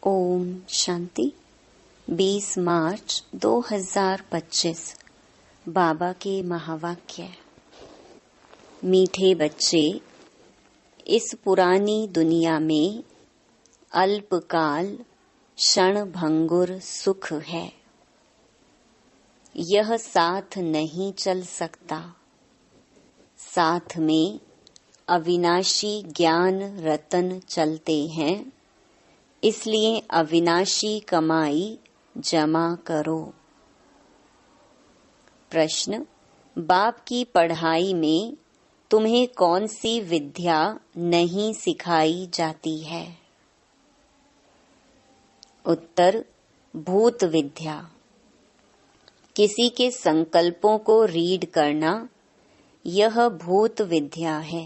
ओम शांति। 20 मार्च 2025 बाबा के महावाक्य। मीठे बच्चे, इस पुरानी दुनिया में अल्पकाल क्षण भंगुर सुख है। यह साथ नहीं चल सकता। साथ में अविनाशी ज्ञान रतन चलते हैं, इसलिए अविनाशी कमाई जमा करो। प्रश्न: बाप की पढ़ाई में तुम्हें कौन सी विद्या नहीं सिखाई जाती है? उत्तर: भूत विद्या। किसी के संकल्पों को रीड करना, यह भूत विद्या है।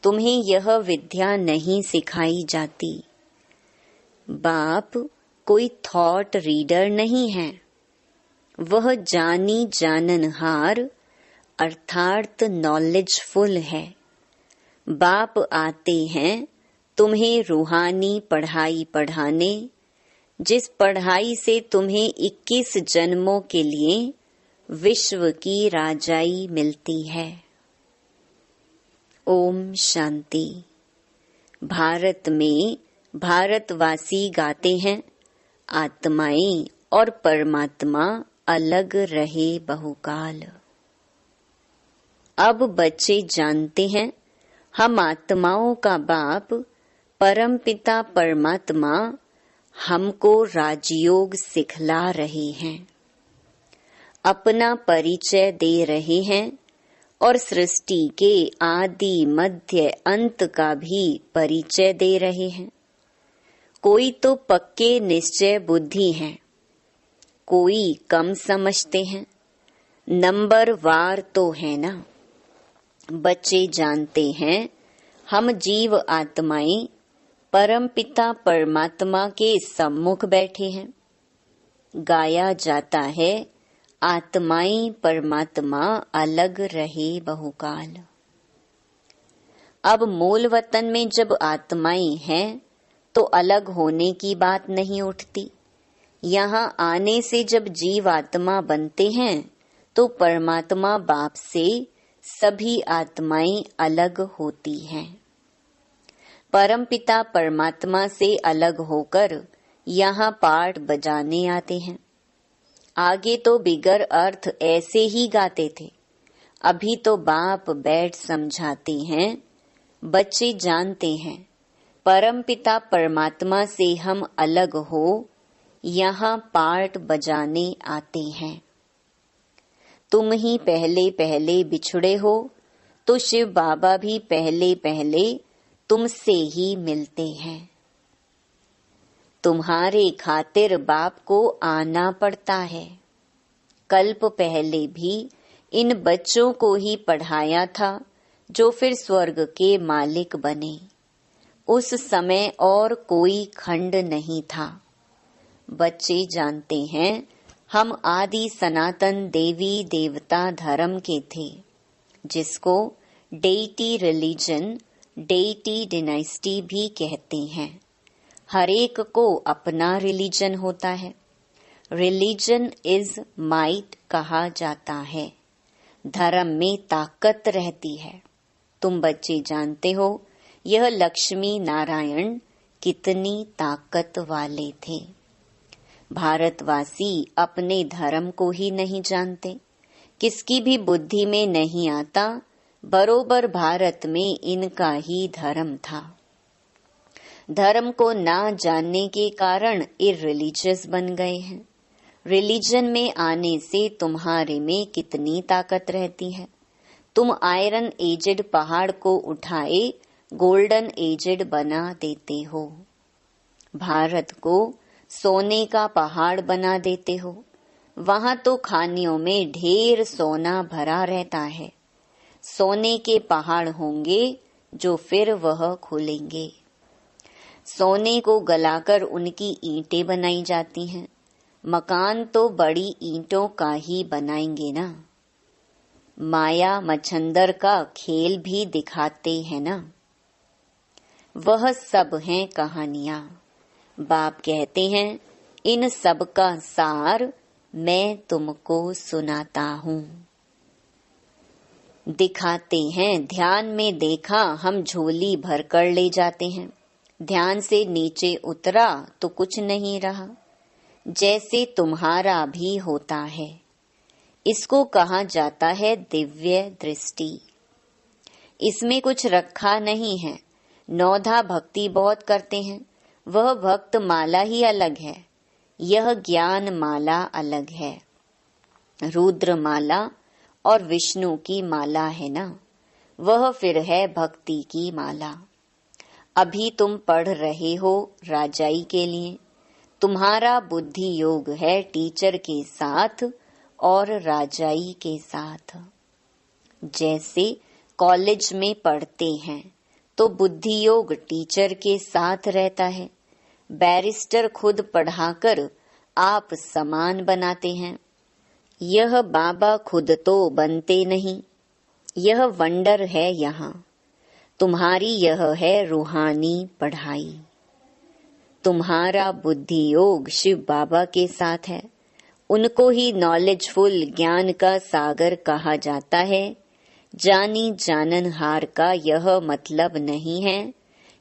तुम्हें यह विद्या नहीं सिखाई जाती। बाप कोई थॉट रीडर नहीं है। वह जानी जाननहार अर्थात नॉलेजफुल है। बाप आते हैं तुम्हें रूहानी पढ़ाई पढ़ाने, जिस पढ़ाई से तुम्हें 21 जन्मों के लिए विश्व की राजाई मिलती है। ओम शांति। भारत में भारतवासी गाते हैं, आत्माएं और परमात्मा अलग रहे बहुकाल। अब बच्चे जानते हैं, हम आत्माओं का बाप परमपिता परमात्मा हमको राजयोग सिखला रहे हैं, अपना परिचय दे रहे हैं और सृष्टि के आदि मध्य अंत का भी परिचय दे रहे हैं। कोई तो पक्के निश्चय बुद्धि हैं, कोई कम समझते हैं। नंबर वार तो है ना। बच्चे जानते हैं, हम जीव आत्माएं परमपिता परमात्मा के सम्मुख बैठे हैं। गाया जाता है, आत्माएं परमात्मा अलग रहे बहुकाल। अब मूल वतन में जब आत्माएं हैं तो अलग होने की बात नहीं उठती। यहाँ आने से जब जीव आत्मा बनते हैं तो परमात्मा बाप से सभी आत्माएं अलग होती हैं। परमपिता परमात्मा से अलग होकर यहाँ पाठ बजाने आते हैं। आगे तो बिगर अर्थ ऐसे ही गाते थे, अभी तो बाप बैठ समझाते हैं। बच्चे जानते हैं, परमपिता परमात्मा से हम अलग हो यहाँ पार्ट बजाने आते हैं। तुम ही पहले पहले बिछड़े हो तो शिव बाबा भी पहले पहले तुमसे ही मिलते हैं। तुम्हारे खातिर बाप को आना पड़ता है। कल्प पहले भी इन बच्चों को ही पढ़ाया था, जो फिर स्वर्ग के मालिक बने। उस समय और कोई खंड नहीं था। बच्चे जानते हैं, हम आदि सनातन देवी देवता धर्म के थे, जिसको डेइटी रिलीजन, डेइटी डिनाइस्टी भी कहते हैं। हर एक को अपना रिलीजन होता है। रिलीजन इज माइट कहा जाता है। धर्म में ताकत रहती है। तुम बच्चे जानते हो, यह लक्ष्मी नारायण कितनी ताकत वाले थे। भारतवासी अपने धर्म को ही नहीं जानते। किसकी भी बुद्धि में नहीं आता, बरोबर भारत में इनका ही धर्म था। धर्म को ना जानने के कारण इररिलीजियस बन गए हैं। रिलीजन में आने से तुम्हारे में कितनी ताकत रहती है। तुम आयरन एजेड पहाड़ को उठाए गोल्डन एजेड बना देते हो। भारत को सोने का पहाड़ बना देते हो। वहां तो खानियों में ढेर सोना भरा रहता है। सोने के पहाड़ होंगे जो फिर वह खुलेंगे। सोने को गलाकर उनकी ईंटें बनाई जाती हैं। मकान तो बड़ी ईंटों का ही बनाएंगे ना। माया मच्छंदर का खेल भी दिखाते हैं ना। वह सब हैं कहानियां। बाप कहते हैं इन सब का सार मैं तुमको सुनाता हूँ। दिखाते हैं ध्यान में देखा हम झोली भर कर ले जाते हैं, ध्यान से नीचे उतरा तो कुछ नहीं रहा, जैसे तुम्हारा भी होता है। इसको कहा जाता है दिव्य दृष्टि। इसमें कुछ रखा नहीं है। नौधा भक्ति बहुत करते हैं, वह भक्त माला ही अलग है, यह ज्ञान माला अलग है। रुद्र माला और विष्णु की माला है ना, वह फिर है भक्ति की माला। अभी तुम पढ़ रहे हो राजाई के लिए, तुम्हारा बुद्धि योग है टीचर के साथ और राजाई के साथ। जैसे कॉलेज में पढ़ते हैं तो बुद्धि योग टीचर के साथ रहता है। बैरिस्टर खुद पढ़ाकर आप समान बनाते हैं। यह बाबा खुद तो बनते नहीं, यह वंडर है यहाँ। तुम्हारी यह है रूहानी पढ़ाई। तुम्हारा बुद्धि योग शिव बाबा के साथ है। उनको ही नॉलेजफुल ज्ञान का सागर कहा जाता है। जानी जाननहार का यह मतलब नहीं है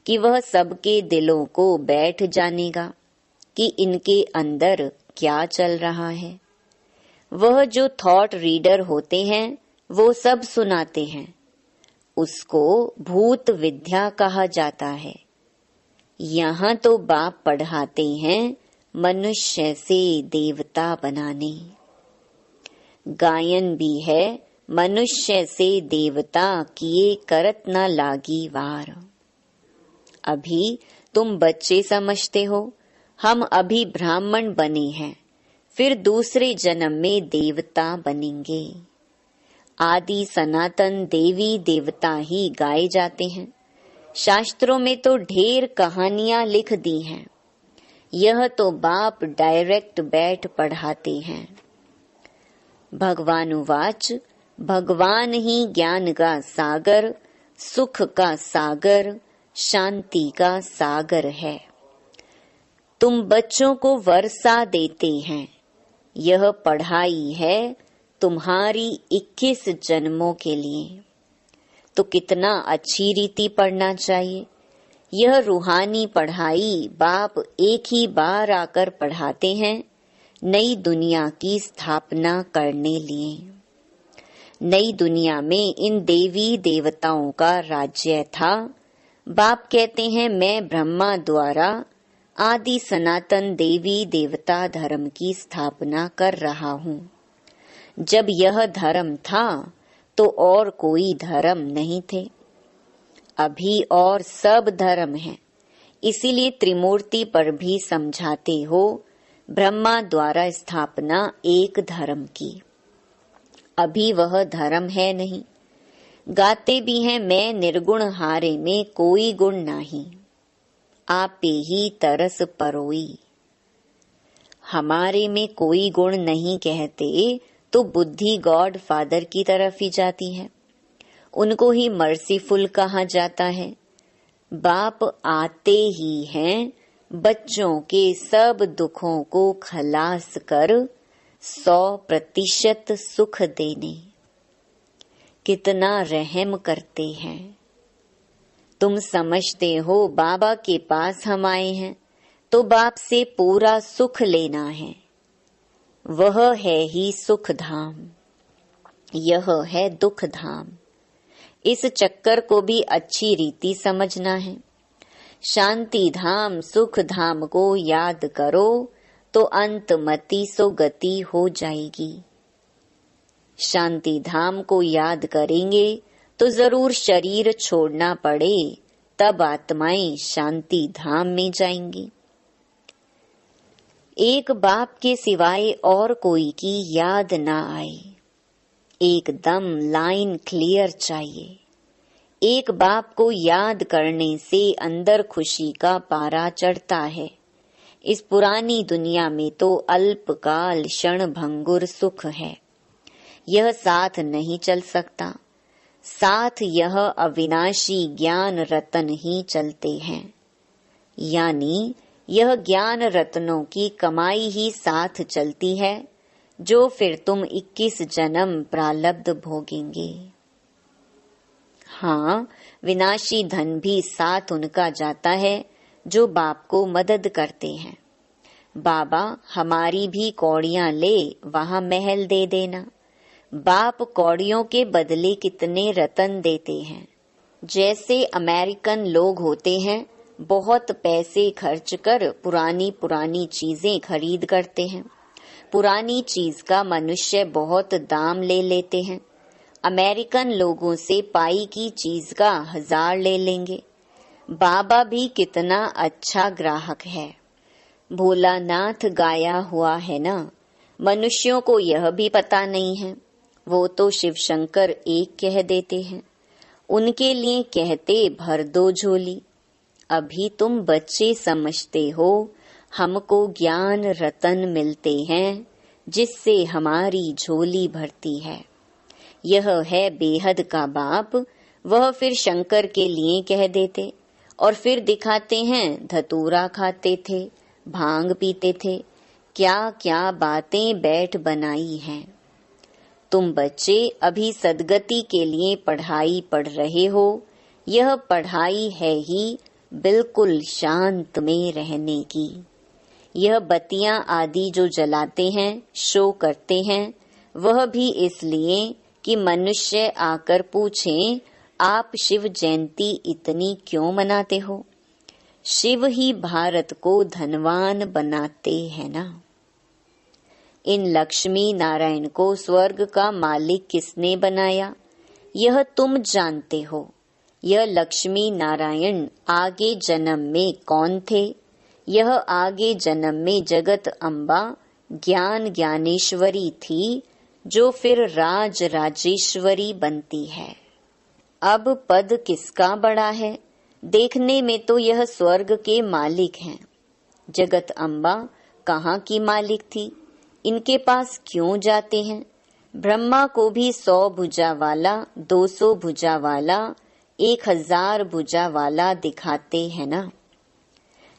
कि वह सबके दिलों को बैठ जानेगा कि इनके अंदर क्या चल रहा है। वह जो थॉट रीडर होते हैं वो सब सुनाते हैं, उसको भूत विद्या कहा जाता है। यहाँ तो बाप पढ़ाते हैं मनुष्य से देवता बनाने। गायन भी है मनुष्य से देवता किए करत न लागी वार। अभी तुम बच्चे समझते हो, हम अभी ब्राह्मण बने हैं, फिर दूसरे जन्म में देवता बनेंगे। आदि सनातन देवी देवता ही गाए जाते हैं। शास्त्रों में तो ढेर कहानियां लिख दी हैं, यह तो बाप डायरेक्ट बैठ पढ़ाते हैं। भगवानुवाच भगवान ही ज्ञान का सागर, सुख का सागर, शांति का सागर है। तुम बच्चों को वर्षा देते हैं, यह पढ़ाई है तुम्हारी 21 जन्मों के लिए। तो कितना अच्छी रीति पढ़ना चाहिए। यह रूहानी पढ़ाई बाप एक ही बार आकर पढ़ाते हैं, नई दुनिया की स्थापना करने लिए। नई दुनिया में इन देवी देवताओं का राज्य था। बाप कहते हैं मैं ब्रह्मा द्वारा आदि सनातन देवी देवता धर्म की स्थापना कर रहा हूँ। जब यह धर्म था तो और कोई धर्म नहीं थे, अभी और सब धर्म है। इसीलिए त्रिमूर्ति पर भी समझाते हो ब्रह्मा द्वारा स्थापना एक धर्म की। अभी वह धर्म है नहीं। गाते भी हैं मैं निर्गुण हारे में कोई गुण नहीं, आपे ही तरस परोई। हमारे में कोई गुण नहीं कहते तो बुद्धि गॉड फादर की तरफ ही जाती है। उनको ही मर्सीफुल कहा जाता है। बाप आते ही हैं बच्चों के सब दुखों को खलास कर 100% सुख देने। कितना रहम करते हैं। तुम समझते हो बाबा के पास हम आए हैं तो बाप से पूरा सुख लेना है। वह है ही सुख धाम, यह है दुख धाम। इस चक्कर को भी अच्छी रीति समझना है। शांति धाम सुख धाम को याद करो तो अंतमति सो गति हो जाएगी। शांति धाम को याद करेंगे तो जरूर शरीर छोड़ना पड़े, तब आत्माएं शांति धाम में जाएंगी। एक बाप के सिवाय और कोई की याद ना आए। एकदम लाइन क्लियर चाहिए। एक बाप को याद करने से अंदर खुशी का पारा चढ़ता है। इस पुरानी दुनिया में तो अल्पकाल क्षण भंगुर सुख है, यह साथ नहीं चल सकता। साथ यह अविनाशी ज्ञान रतन ही चलते हैं। यानी यह ज्ञान रत्नों की कमाई ही साथ चलती है, जो फिर तुम 21 जन्म प्रारब्ध भोगेंगे। हाँ, विनाशी धन भी साथ उनका जाता है जो बाप को मदद करते हैं। बाबा, हमारी भी कौड़ियां ले वहां महल दे देना। बाप कौड़ियों के बदले कितने रतन देते हैं। जैसे अमेरिकन लोग होते हैं, बहुत पैसे खर्च कर पुरानी पुरानी चीजें खरीद करते हैं। पुरानी चीज का मनुष्य बहुत दाम ले लेते हैं। अमेरिकन लोगों से पाई की चीज का 1000 ले लेंगे। बाबा भी कितना अच्छा ग्राहक है। भोलानाथ गाया हुआ है ना। मनुष्यों को यह भी पता नहीं है। वो तो शिव शंकर एक कह देते हैं। उनके लिए कहते भर दो झोली। अभी तुम बच्चे समझते हो, हमको ज्ञान रतन मिलते हैं, जिससे हमारी झोली भरती है। यह है बेहद का बाप। वह फिर शंकर के लिए कह देते और फिर दिखाते हैं धतूरा खाते थे, भांग पीते थे, क्या क्या बातें बैठ बनाई हैं। तुम बच्चे अभी सदगति के लिए पढ़ाई पढ़ रहे हो। यह पढ़ाई है ही बिल्कुल शांत में रहने की। यह बत्तियां आदि जो जलाते हैं, शो करते हैं, वह भी इसलिए कि मनुष्य आकर पूछें, आप शिव जयंती इतनी क्यों मनाते हो? शिव ही भारत को धनवान बनाते हैं ना। इन लक्ष्मी नारायण को स्वर्ग का मालिक किसने बनाया, यह तुम जानते हो। यह लक्ष्मी नारायण आगे जन्म में कौन थे? यह आगे जन्म में जगत अम्बा ज्ञान ज्ञानेश्वरी थी, जो फिर राज राजेश्वरी बनती है। अब पद किसका बड़ा है? देखने में तो यह स्वर्ग के मालिक हैं। जगत अम्बा कहाँ की मालिक थी? इनके पास क्यों जाते हैं? ब्रह्मा को भी 100 भुजा वाला, 200 भुजा वाला, 1000 भुजा वाला दिखाते हैं ना।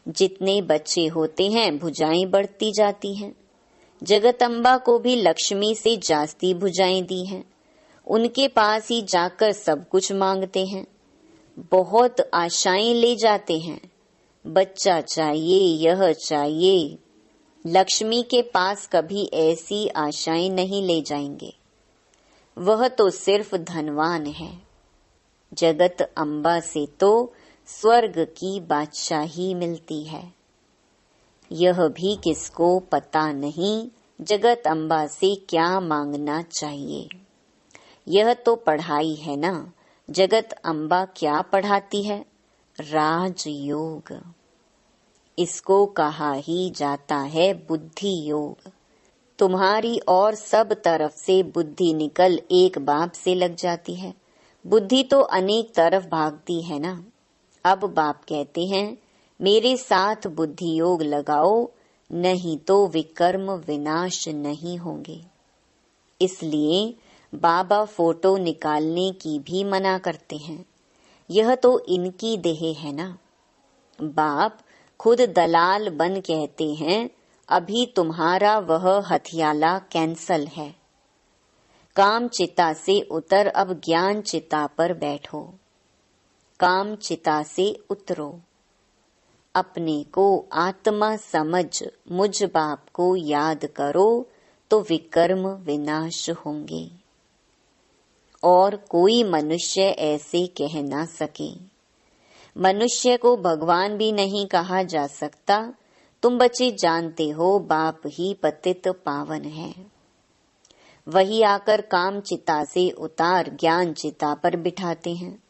जितने बच्चे होते हैं भुजाएं बढ़ती जाती हैं। जगदम्बा को भी लक्ष्मी से जास्ती भुजाएं दी हैं। उनके पास ही जाकर सब कुछ मांगते हैं। बहुत आशाएं ले जाते हैं। बच्चा चाहिए, यह चाहिए। लक्ष्मी के पास कभी ऐसी आशाएं नहीं ले जाएंगे। वह तो सिर्फ धनवान है। जगत अम्बा से तो स्वर्ग की बादशाही मिलती है। यह भी किसको पता नहीं जगत अम्बा से क्या मांगना चाहिए। यह तो पढ़ाई है ना। जगत अम्बा क्या पढ़ाती है? राजयोग। इसको कहा ही जाता है बुद्धि योग। तुम्हारी और सब तरफ से बुद्धि निकल एक बाप से लग जाती है। बुद्धि तो अनेक तरफ भागती है ना। अब बाप कहते हैं, मेरे साथ बुद्धि योग लगाओ, नहीं तो विकर्म विनाश नहीं होंगे। इसलिए बाबा फोटो निकालने की भी मना करते हैं। यह तो इनकी देह है ना। बाप खुद दलाल बन कहते हैं, अभी तुम्हारा वह हथियाला कैंसल है। काम चिता से उतर, अब ज्ञान चिता पर बैठो। काम चिता से उतरो। अपने को आत्मा समझ मुझ बाप को याद करो, तो विकर्म विनाश होंगे। और कोई मनुष्य ऐसे कह ना सके। मनुष्य को भगवान भी नहीं कहा जा सकता। तुम बच्चे जानते हो, बाप ही पतित पावन है। वही आकर काम चिता से उतार ज्ञान चिता पर बिठाते हैं।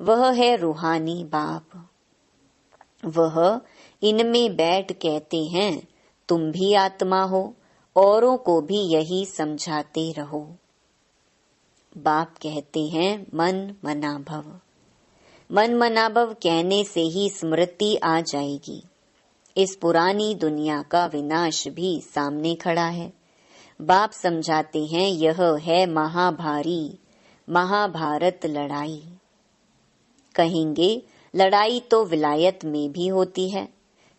वह है रूहानी बाप। वह इनमें बैठ कहते हैं, तुम भी आत्मा हो, औरों को भी यही समझाते रहो। बाप कहते हैं, मन मना भव। मन मना भव कहने से ही स्मृति आ जाएगी। इस पुरानी दुनिया का विनाश भी सामने खड़ा है। बाप समझाते हैं, यह है महाभारी महाभारत लड़ाई। कहेंगे, लड़ाई तो विलायत में भी होती है।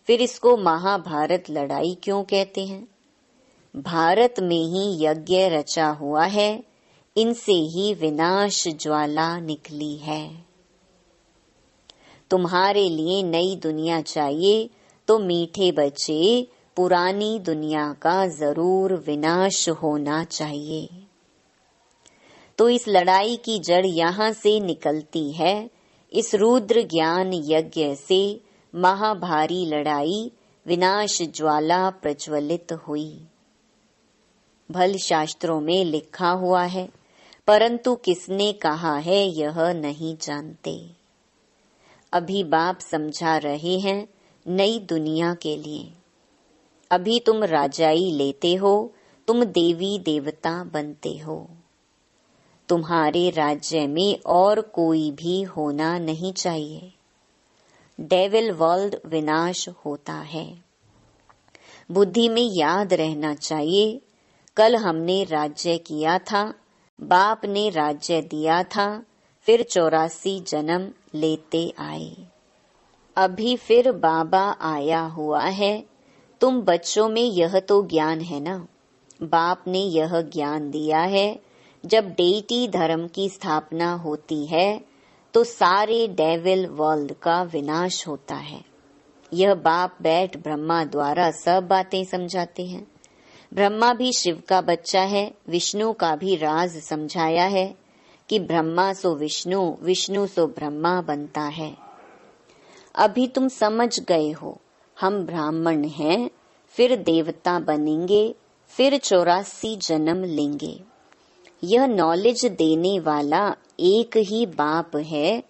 फिर इसको महाभारत लड़ाई क्यों कहते हैं? भारत में ही यज्ञ रचा हुआ है, इनसे ही विनाश ज्वाला निकली है। तुम्हारे लिए नई दुनिया चाहिए तो मीठे बच्चे, पुरानी दुनिया का जरूर विनाश होना चाहिए। तो इस लड़ाई की जड़ यहाँ से निकलती है। इस रुद्र ज्ञान यज्ञ से महाभारी लड़ाई विनाश ज्वाला प्रज्वलित हुई। भल शास्त्रों में लिखा हुआ है, परंतु किसने कहा है यह नहीं जानते। अभी बाप समझा रहे हैं नई दुनिया के लिए। अभी तुम राजाई लेते हो, तुम देवी देवता बनते हो। तुम्हारे राज्य में और कोई भी होना नहीं चाहिए। डेविल वर्ल्ड विनाश होता है। बुद्धि में याद रहना चाहिए, कल हमने राज्य किया था, बाप ने राज्य दिया था, फिर 84 जन्म लेते आए। अभी फिर बाबा आया हुआ है। तुम बच्चों में यह तो ज्ञान है ना, बाप ने यह ज्ञान दिया है। जब डेटी धर्म की स्थापना होती है तो सारे डेविल वर्ल्ड का विनाश होता है। यह बाप बैठ ब्रह्मा द्वारा सब बातें समझाते हैं। ब्रह्मा भी शिव का बच्चा है, विष्णु का भी राज समझाया है कि ब्रह्मा सो विष्णु, विष्णु सो ब्रह्मा बनता है। अभी तुम समझ गए हो, हम ब्राह्मण हैं, फिर देवता बनेंगे, फिर 84 जन्म लेंगे। यह नॉलेज देने वाला एक ही बाप है,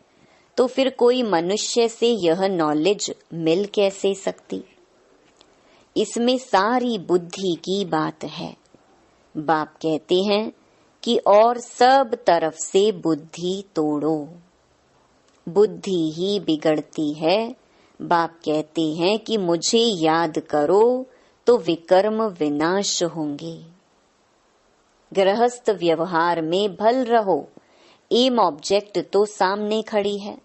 तो फिर कोई मनुष्य से यह नॉलेज मिल कैसे सकती? इसमें सारी बुद्धि की बात है। बाप कहते हैं कि और सब तरफ से बुद्धि तोड़ो, बुद्धि ही बिगड़ती है। बाप कहते हैं कि मुझे याद करो तो विकर्म विनाश होंगे। गृहस्थ व्यवहार में भल रहो, एम ऑब्जेक्ट तो सामने खड़ी है।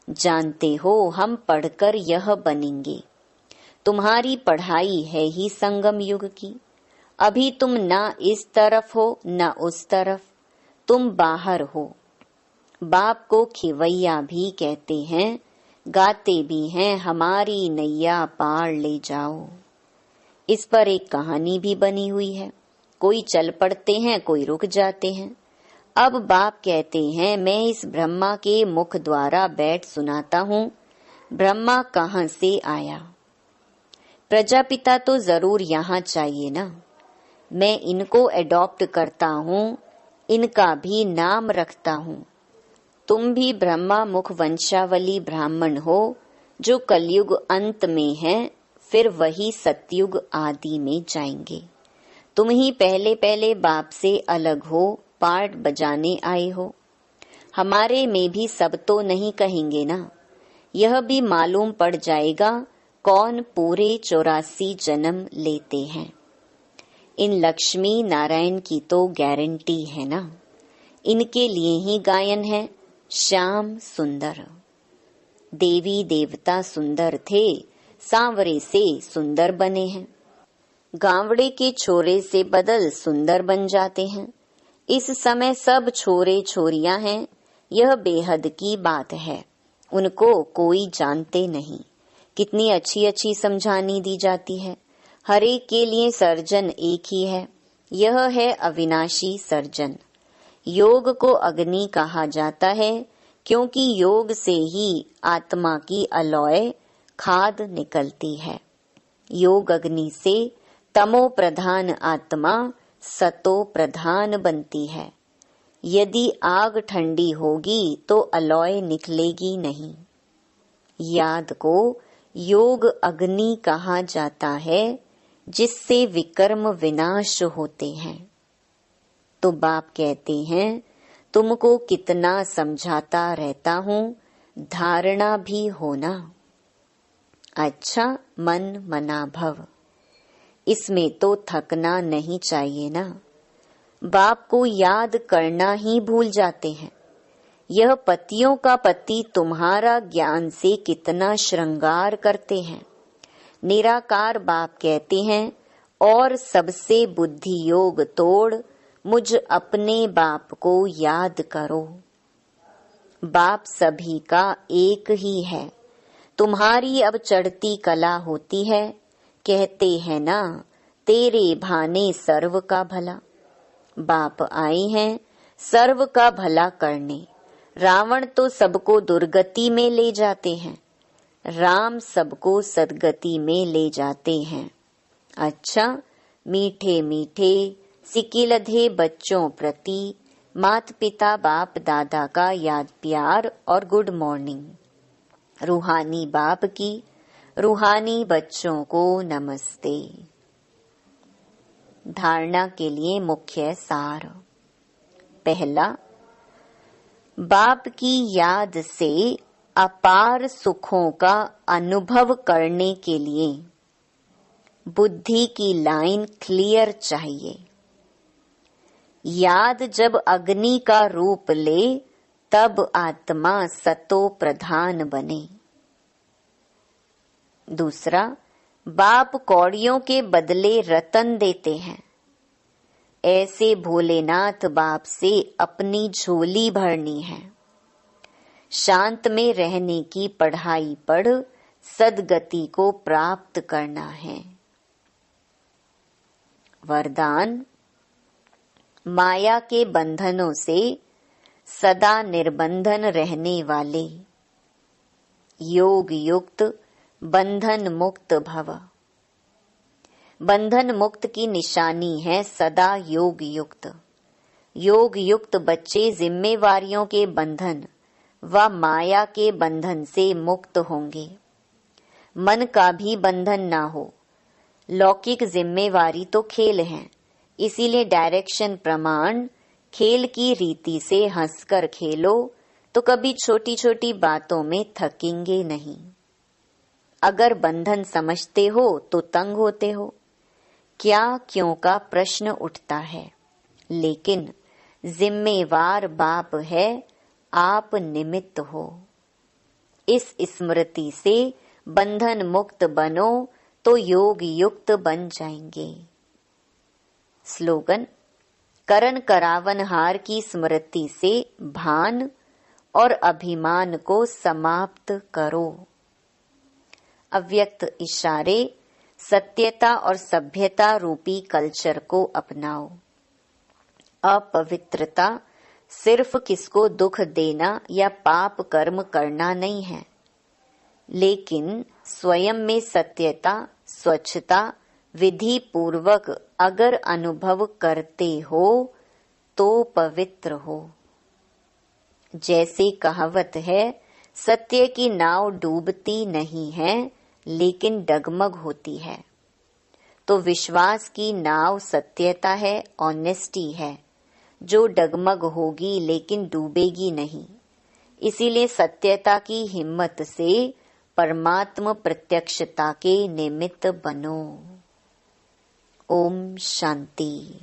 जानते हो हम पढ़कर यह बनेंगे। तुम्हारी पढ़ाई है ही संगम युग की। अभी तुम ना इस तरफ हो ना उस तरफ, तुम बाहर हो। बाप को खिवैया भी कहते हैं, गाते भी हैं, हमारी नैया पार ले जाओ। इस पर एक कहानी भी बनी हुई है। कोई चल पड़ते हैं, कोई रुक जाते हैं। अब बाप कहते हैं मैं इस ब्रह्मा के मुख द्वारा बैठ सुनाता हूँ, ब्रह्मा कहाँ से आया। प्रजापिता तो जरूर यहाँ चाहिए ना। मैं इनको एडॉप्ट करता हूँ, इनका भी नाम रखता हूँ। तुम भी ब्रह्मा मुख वंशावली ब्राह्मण हो, जो कलयुग अंत में है, फिर वही सतयुग आदि में जाएंगे। तुम ही पहले पहले बाप से अलग हो, पार्ट बजाने आए हो। हमारे में भी सब तो नहीं कहेंगे ना। यह भी मालूम पड़ जाएगा कौन पूरे 84 जन्म लेते हैं। इन लक्ष्मी नारायण की तो गारंटी है ना। इनके लिए ही गायन है, श्याम सुंदर। देवी देवता सुंदर थे, सांवरे से सुंदर बने हैं। गांवड़े के छोरे से बदल सुंदर बन जाते हैं। इस समय सब छोरे छोरियां हैं, यह बेहद की बात है। उनको कोई जानते नहीं। कितनी अच्छी अच्छी समझानी दी जाती है। हर एक के लिए सर्जन एक ही है, यह है अविनाशी सर्जन। योग को अग्नि कहा जाता है, क्योंकि योग से ही आत्मा की अलौय खाद निकलती है। योग अग्नि से तमो प्रधान आत्मा सतो प्रधान बनती है। यदि आग ठंडी होगी तो अलौय निकलेगी नहीं। याद को योग अग्नि कहा जाता है, जिससे विकर्म विनाश होते हैं। तो बाप कहते हैं तुमको कितना समझाता रहता हूँ, धारणा भी होना। अच्छा मन मना भव, इसमें तो थकना नहीं चाहिए ना। बाप को याद करना ही भूल जाते हैं। यह पतियों का पति तुम्हारा ज्ञान से कितना श्रृंगार करते हैं। निराकार बाप कहते हैं, और सबसे बुद्धि योग तोड़ मुझ अपने बाप को याद करो। बाप सभी का एक ही है। तुम्हारी अब चढ़ती कला होती है, कहते हैं ना तेरे भाने सर्व का भला। बाप आए हैं सर्व का भला करने। रावण तो सबको दुर्गति में ले जाते हैं, राम सबको सदगति में ले जाते हैं। अच्छा, मीठे मीठे सिकिलधे बच्चों प्रति माता पिता बाप दादा का याद प्यार और गुड मॉर्निंग। रूहानी बाप की रूहानी बच्चों को नमस्ते। धारणा के लिए मुख्य सार। पहला, बाप की याद से अपार सुखों का अनुभव करने के लिए बुद्धि की लाइन क्लियर चाहिए। याद जब अग्नि का रूप ले, तब आत्मा सतो प्रधान बने। दूसरा, बाप कौड़ियों के बदले रतन देते हैं। ऐसे भोलेनाथ बाप से अपनी झोली भरनी है। शांत में रहने की पढ़ाई पढ़ सदगति को प्राप्त करना है। वरदान, माया के बंधनों से सदा निर्बंधन रहने वाले, योग युक्त बंधन मुक्त भव। बंधन मुक्त की निशानी है सदा योग युक्त। योग युक्त बच्चे जिम्मेवारियों के बंधन व माया के बंधन से मुक्त होंगे। मन का भी बंधन ना हो। लौकिक जिम्मेवारी तो खेल है, इसीलिए डायरेक्शन प्रमाण खेल की रीति से हंसकर खेलो तो कभी छोटी छोटी बातों में थकेंगे नहीं। अगर बंधन समझते हो तो तंग होते हो, क्या क्यों का प्रश्न उठता है। लेकिन जिम्मेवार बाप है, आप निमित्त हो। इस स्मृति से बंधन मुक्त बनो तो योग युक्त बन जाएंगे। स्लोगन, करन करावन हार की स्मृति से भान और अभिमान को समाप्त करो। अव्यक्त इशारे, सत्यता और सभ्यता रूपी कल्चर को अपनाओ। अपवित्रता सिर्फ किसको दुख देना या पाप कर्म करना नहीं है, लेकिन स्वयं में सत्यता स्वच्छता विधि पूर्वक अगर अनुभव करते हो तो पवित्र हो। जैसे कहावत है, सत्य की नाव डूबती नहीं है लेकिन डगमग होती है। तो विश्वास की नाव सत्यता है, ऑनेस्टी है, जो डगमग होगी लेकिन डूबेगी नहीं। इसीलिए सत्यता की हिम्मत से परमात्म प्रत्यक्षता के निमित्त बनो। ओम शांति।